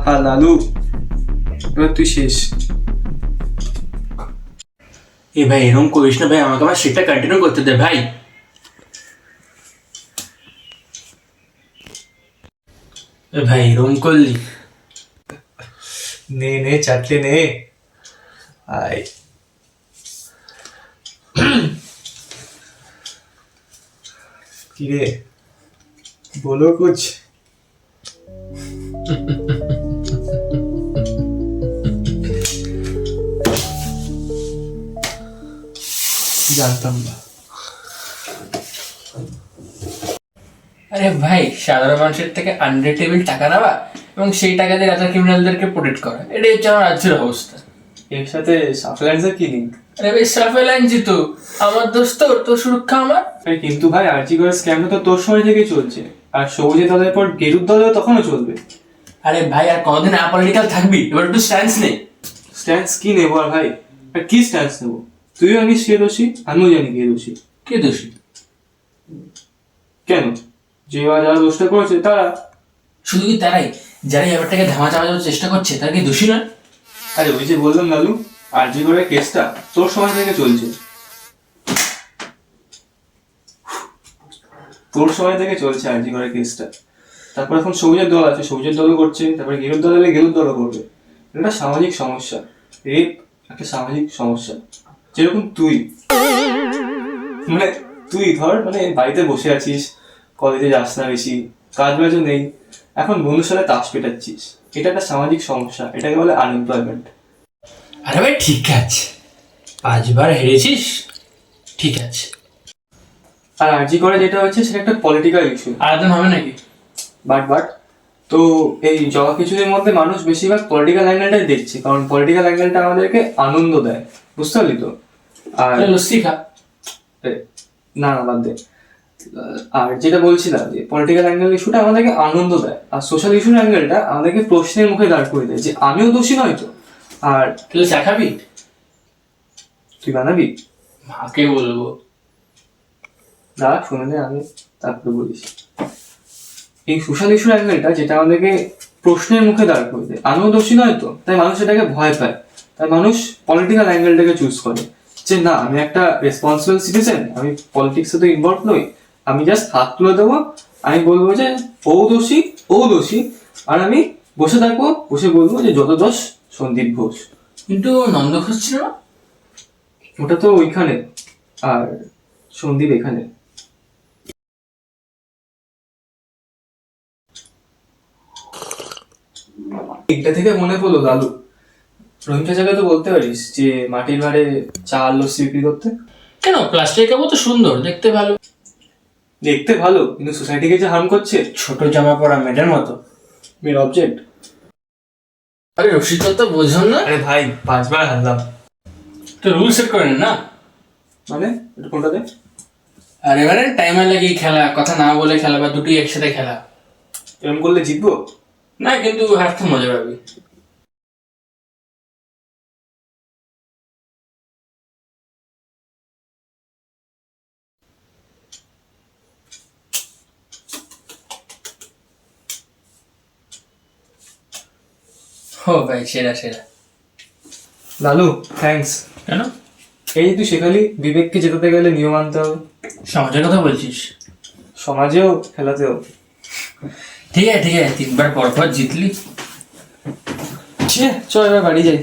হা লালু, এবার তুই শেষ। এ ভাই এরকম করিস না ভাই, আমাকে আমার সেটা কন্টিনিউ করতে দে ভাই। এ ভাই এরকম করলি? নে নে চাটলে নে। আয় কিরে, বলো কুছ। জানতাম না। আরে ভাই, সাধারণ মানুষের থেকে আন্ডার টেবিল টাকা নেওয়া এবং সেই টাকা দিয়ে রাজা ক্রিমিনালদেরকে প্রোটেক্ট করা, এটাই হচ্ছে আমার রাজ্যের অবস্থা। এর সাথে সাফল্যান্সের কি লিঙ্ক? আরে ভাই সাফেলাইনজি তো আমার দোস্ত, তোর সুরক্ষা আমার। কিন্তু ভাই আরজি করে স্ক্যামটা তো তোর সময় থেকেই চলছে, আর সবুজের দলের পর গেরুর দলেও তখনও চলবে। আরে ভাই আর কতদিন আপলিটিক্যাল থাকবি, এবার একটু স্ট্যান্স নেই। স্ট্যান্স কি নেবো আর ভাই? আর কি স্ট্যান্স নেবো? তুইও জানিস কে দোষী, আমিও জানি কে দোষী। কে দোষী? কেন? যে যারা দোষটা করেছে তারা। শুধু কি তারাই? যারা এই ব্যাপারটাকে ধামা চাপানোর চেষ্টা করছে তারা কি দোষী নয়? আরে ওই যে বললাম লালু, আরজি করে কেসটা তোর সময় থেকে চলছে। তোর সময় থেকে চলছে আরজি করে কেসটা। তারপর এখন সবুজের দল আছে, সবুজের দলও করছে, তারপরে গেরুর দল এলে গেরুর দলও করবে। এটা সামাজিক সমস্যা। রেপ একটা সামাজিক সমস্যা। যেরকম তুই, মানে তুই ধর মানে বাড়িতে বসে আছিস, কলেজে যাস না বেশি, কাজ বাজও নেই, এখন বন্ধুর সাথে তাস পেটাচ্ছিস, এটা একটা সামাজিক সমস্যা, এটাকে বলে আনএমপ্লয়মেন্ট। আরে ভাই ঠিক আছে, 5বার হেরেছিস, ঠিক আছে। আর আরজি করে যেটা হচ্ছে সেটা একটা পলিটিক্যাল ইস্যু। আলাদা হবে নাকি? বাট তো এই জবা খিচুড়ির মধ্যে মানুষ বেশিরভাগ পলিটিক্যাল অ্যাঙ্গেলটাই দেখছে, কারণ পলিটিক্যাল অ্যাঙ্গেলটা আমাদেরকে আনন্দ দেয়, বুঝতে পারলি তো? আর লস্যি খা। না না বাদ দে। আর যেটা বলছিলাম যে পলিটিক্যাল অ্যাঙ্গেল ইস্যুটা আমাদেরকে আনন্দ দেয়, আর সোশ্যাল ইস্যুর অ্যাঙ্গেলটা আমাদেরকে প্রশ্নের মুখে দাঁড় করে দেয় যে আমিও দোষী নয় তো। আর তুই চা খাবি? তুই বানাবি? মাকে বলবো। দাঁড়া শুনে নে, আমি তারপরে বলিস। এই সোশ্যাল ইস্যুর অ্যাঙ্গেলটা যেটা আমাদেরকে প্রশ্নের মুখে দাঁড় করে দেয়, আমিও দোষী নয় তো, তাই মানুষ এটাকে ভয় পায়, তাই মানুষ পলিটিক্যাল অ্যাঙ্গেলটাকে চুজ করে যে না আমি একটা রেসপন্সিবল সিটিজেন, আমি পলিটিক্সে তো ইনভলভ নই, আমি জাস্ট হাত তুলে দেবো, আমি বলবো যে ও দোষী, ও দোষী, আর আমি বসে থাকবো, বসে বলবো যে যত দোষ সন্দীপ ঘোষ। কিন্তু নন্দ ঘোষ ছিল না? ওটা তো ওইখানে, আর সন্দীপ এখানে। এটা থেকে মনে পড়লো লালু, রহিম চাচাকে তো বলতে পারিস যে মাটির ভাড়ে চা আর লস্যি বিক্রি করতে। কেন, প্লাস্টিক কাপড় তো সুন্দর দেখতে, ভালো। দেখতে ভালো, কিন্তু সোসাইটিকে যে হার্ম করছে। ছোট জামা পরা মেয়েদের মতো। মেয়ের অবজেক্ট। আরে রসিকতা বোঝন না? আরে ভাই 5বার হারলাম। তো রুল সেট করেন না? মানে এটা কোনটা দে? আরে মানে টাইমার লাগিয়ে খেলা, কথা না বলে খেলা, বা দুটোই একসাথে খেলা। এরকম করলে জিতবো? না, কিন্তু হারতে মজা পাবি। ও ভাই সেরা সেরা। লালু থ্যাঙ্কস। কেন? এই যে তুই শেখালি বিবেককে জেতাতে গেলে নিয়ম আনতে হবে। সমাজের কথা বলছিস? সমাজেও খেলাতেও। ঠিক আছে ঠিক আছে, 3বার পর পর জিতলি। চল এবার বাড়ি যাই।